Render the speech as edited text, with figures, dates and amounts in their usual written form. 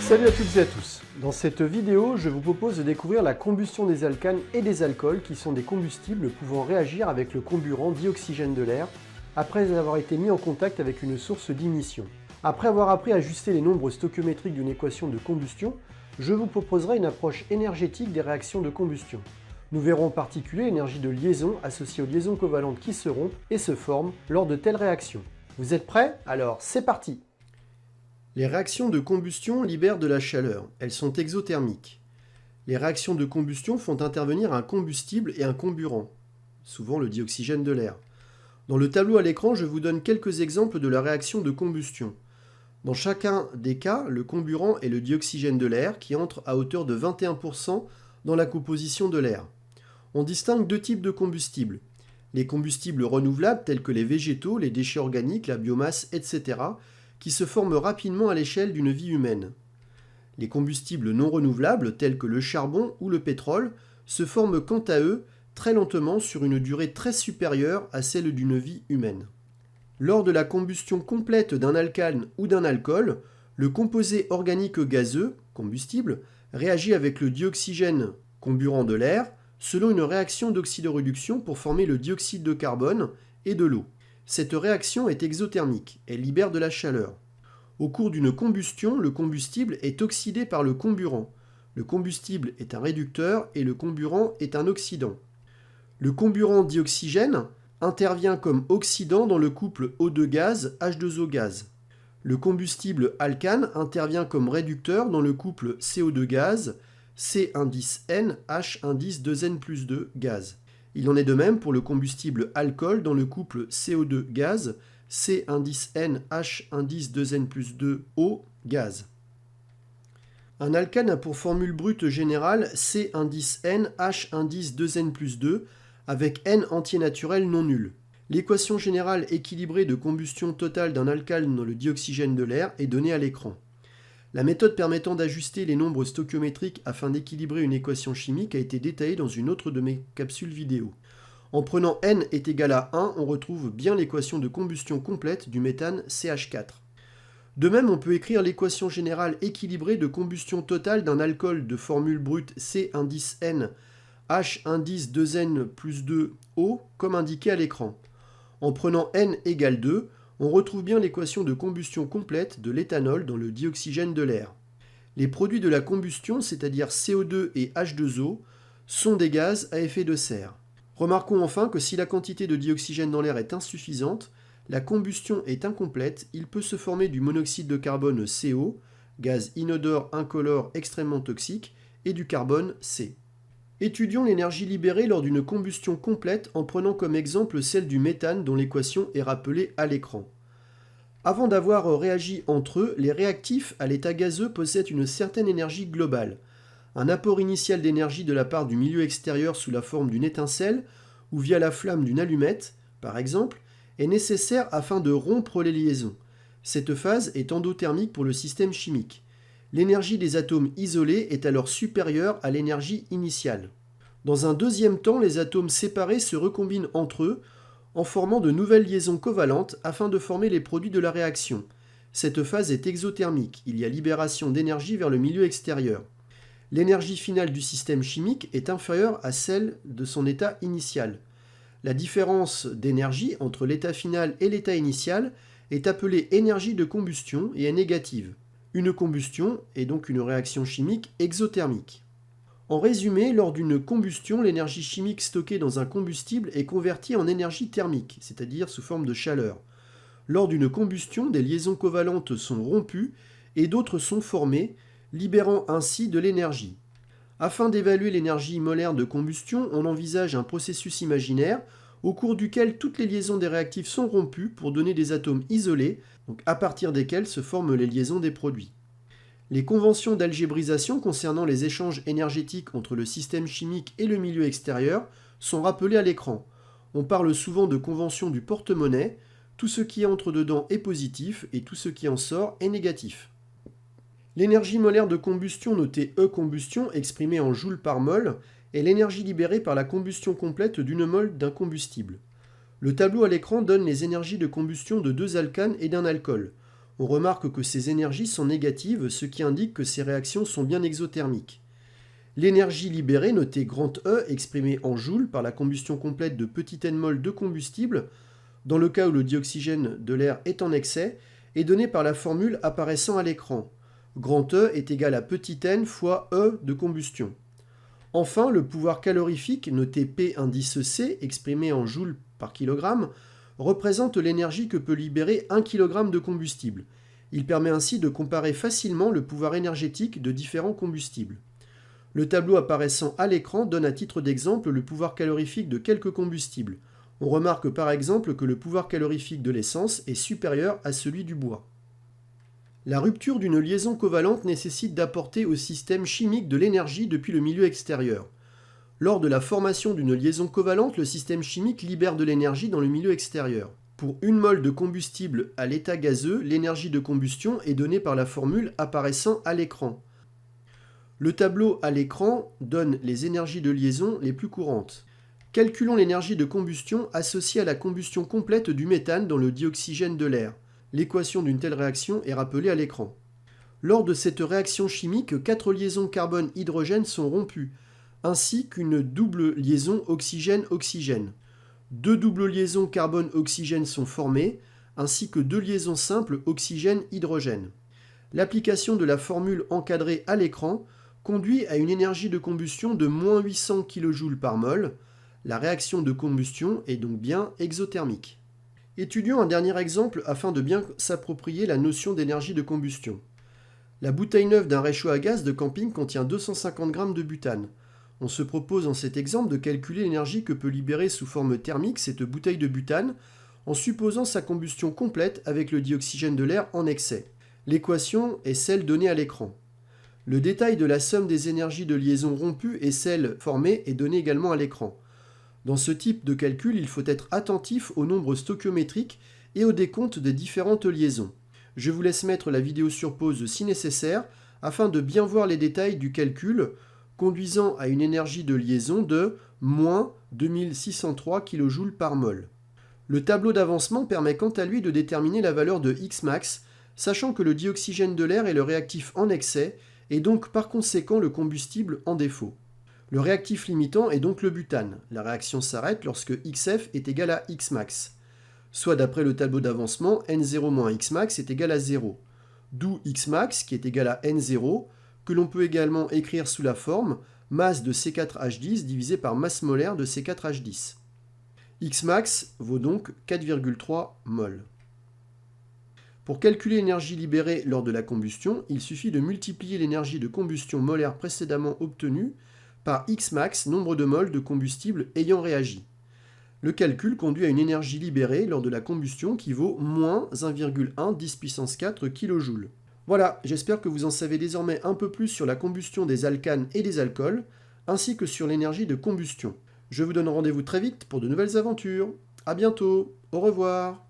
Salut à toutes et à tous. Dans cette vidéo, je vous propose de découvrir la combustion des alcanes et des alcools qui sont des combustibles pouvant réagir avec le comburant dioxygène de l'air après avoir été mis en contact avec une source d'ignition. Après avoir appris à ajuster les nombres stoichiométriques d'une équation de combustion, je vous proposerai une approche énergétique des réactions de combustion. Nous verrons en particulier l'énergie de liaison associée aux liaisons covalentes qui se rompent et se forment lors de telles réactions. Vous êtes prêts? Alors c'est parti! Les réactions de combustion libèrent de la chaleur, elles sont exothermiques. Les réactions de combustion font intervenir un combustible et un comburant, souvent le dioxygène de l'air. Dans le tableau à l'écran, je vous donne quelques exemples de la réaction de combustion. Dans chacun des cas, le comburant est le dioxygène de l'air qui entre à hauteur de 21% dans la composition de l'air. On distingue deux types de combustibles. Les combustibles renouvelables tels que les végétaux, les déchets organiques, la biomasse, etc., qui se forment rapidement à l'échelle d'une vie humaine. Les combustibles non renouvelables, tels que le charbon ou le pétrole, se forment quant à eux très lentement sur une durée très supérieure à celle d'une vie humaine. Lors de la combustion complète d'un alcane ou d'un alcool, le composé organique gazeux, combustible, réagit avec le dioxygène, comburant de l'air, selon une réaction d'oxydoréduction pour former le dioxyde de carbone et de l'eau. Cette réaction est exothermique, elle libère de la chaleur. Au cours d'une combustion, le combustible est oxydé par le comburant. Le combustible est un réducteur et le comburant est un oxydant. Le comburant dioxygène intervient comme oxydant dans le couple O2 gaz, H2O gaz. Le combustible alcane intervient comme réducteur dans le couple CO2 gaz, C1,N, H1,2N+2 gaz. Il en est de même pour le combustible alcool dans le couple CO2 gaz, C1,N, H1,2N+2O gaz. Un alcane a pour formule brute générale C1,N, H1,2N+2 avec N entier naturel non nul. L'équation générale équilibrée de combustion totale d'un alcane dans le dioxygène de l'air est donnée à l'écran. La méthode permettant d'ajuster les nombres stoichiométriques afin d'équilibrer une équation chimique a été détaillée dans une autre de mes capsules vidéo. En prenant n est égal à 1, on retrouve bien l'équation de combustion complète du méthane CH4. De même, on peut écrire l'équation générale équilibrée de combustion totale d'un alcool de formule brute C1,N, H1,2N+2O comme indiqué à l'écran. En prenant n égale 2, on retrouve bien l'équation de combustion complète de l'éthanol dans le dioxygène de l'air. Les produits de la combustion, c'est-à-dire CO2 et H2O, sont des gaz à effet de serre. Remarquons enfin que si la quantité de dioxygène dans l'air est insuffisante, la combustion est incomplète, il peut se former du monoxyde de carbone CO, gaz inodore, incolore, extrêmement toxique, et du carbone C. Étudions l'énergie libérée lors d'une combustion complète en prenant comme exemple celle du méthane dont l'équation est rappelée à l'écran. Avant d'avoir réagi entre eux, les réactifs à l'état gazeux possèdent une certaine énergie globale. Un apport initial d'énergie de la part du milieu extérieur sous la forme d'une étincelle ou via la flamme d'une allumette, par exemple, est nécessaire afin de rompre les liaisons. Cette phase est endothermique pour le système chimique. L'énergie des atomes isolés est alors supérieure à l'énergie initiale. Dans un deuxième temps, les atomes séparés se recombinent entre eux en formant de nouvelles liaisons covalentes afin de former les produits de la réaction. Cette phase est exothermique, il y a libération d'énergie vers le milieu extérieur. L'énergie finale du système chimique est inférieure à celle de son état initial. La différence d'énergie entre l'état final et l'état initial est appelée énergie de combustion et est négative. Une combustion est donc une réaction chimique exothermique. En résumé, lors d'une combustion, l'énergie chimique stockée dans un combustible est convertie en énergie thermique, c'est-à-dire sous forme de chaleur. Lors d'une combustion, des liaisons covalentes sont rompues et d'autres sont formées, libérant ainsi de l'énergie. Afin d'évaluer l'énergie molaire de combustion, on envisage un processus imaginaire au cours duquel toutes les liaisons des réactifs sont rompues pour donner des atomes isolés, donc à partir desquels se forment les liaisons des produits. Les conventions d'algébrisation concernant les échanges énergétiques entre le système chimique et le milieu extérieur sont rappelées à l'écran. On parle souvent de convention du porte-monnaie, tout ce qui entre dedans est positif et tout ce qui en sort est négatif. L'énergie molaire de combustion notée E combustion, exprimée en joules par mol, est l'énergie libérée par la combustion complète d'une mole d'un combustible. Le tableau à l'écran donne les énergies de combustion de deux alcanes et d'un alcool. On remarque que ces énergies sont négatives, ce qui indique que ces réactions sont bien exothermiques. L'énergie libérée, notée grand E, exprimée en joules par la combustion complète de petit n mol de combustible, dans le cas où le dioxygène de l'air est en excès, est donnée par la formule apparaissant à l'écran. Grand E est égal à petit n fois E de combustion. Enfin, le pouvoir calorifique, noté P indice C, exprimé en joules par kilogramme, représente l'énergie que peut libérer 1 kg de combustible. Il permet ainsi de comparer facilement le pouvoir énergétique de différents combustibles. Le tableau apparaissant à l'écran donne à titre d'exemple le pouvoir calorifique de quelques combustibles. On remarque par exemple que le pouvoir calorifique de l'essence est supérieur à celui du bois. La rupture d'une liaison covalente nécessite d'apporter au système chimique de l'énergie depuis le milieu extérieur. Lors de la formation d'une liaison covalente, le système chimique libère de l'énergie dans le milieu extérieur. Pour une mole de combustible à l'état gazeux, l'énergie de combustion est donnée par la formule apparaissant à l'écran. Le tableau à l'écran donne les énergies de liaison les plus courantes. Calculons l'énergie de combustion associée à la combustion complète du méthane dans le dioxygène de l'air. L'équation d'une telle réaction est rappelée à l'écran. Lors de cette réaction chimique, 4 liaisons carbone-hydrogène sont rompues, ainsi qu'une double liaison oxygène-oxygène. 2 doubles liaisons carbone-oxygène sont formées, ainsi que 2 liaisons simples oxygène-hydrogène. L'application de la formule encadrée à l'écran conduit à une énergie de combustion de moins 800 kJ par mol. La réaction de combustion est donc bien exothermique. Étudions un dernier exemple afin de bien s'approprier la notion d'énergie de combustion. La bouteille neuve d'un réchaud à gaz de camping contient 250 g de butane. On se propose dans cet exemple de calculer l'énergie que peut libérer sous forme thermique cette bouteille de butane en supposant sa combustion complète avec le dioxygène de l'air en excès. L'équation est celle donnée à l'écran. Le détail de la somme des énergies de liaison rompues et celle formée est donné également à l'écran. Dans ce type de calcul, il faut être attentif au nombre stoichiométrique et au décompte des différentes liaisons. Je vous laisse mettre la vidéo sur pause si nécessaire afin de bien voir les détails du calcul conduisant à une énergie de liaison de moins 2603 kJ par mol. Le tableau d'avancement permet quant à lui de déterminer la valeur de Xmax, sachant que le dioxygène de l'air est le réactif en excès et donc par conséquent le combustible en défaut. Le réactif limitant est donc le butane. La réaction s'arrête lorsque Xf est égal à Xmax. Soit d'après le tableau d'avancement, N0 moins Xmax est égal à 0. D'où Xmax qui est égal à N0, que l'on peut également écrire sous la forme masse de C4H10 divisé par masse molaire de C4H10. Xmax vaut donc 4,3 mol. Pour calculer l'énergie libérée lors de la combustion, il suffit de multiplier l'énergie de combustion molaire précédemment obtenue par Xmax, nombre de moles de combustible ayant réagi. Le calcul conduit à une énergie libérée lors de la combustion qui vaut moins 1,1 10 puissance 4 kJ. Voilà, j'espère que vous en savez désormais un peu plus sur la combustion des alcanes et des alcools, ainsi que sur l'énergie de combustion. Je vous donne rendez-vous très vite pour de nouvelles aventures. À bientôt, au revoir.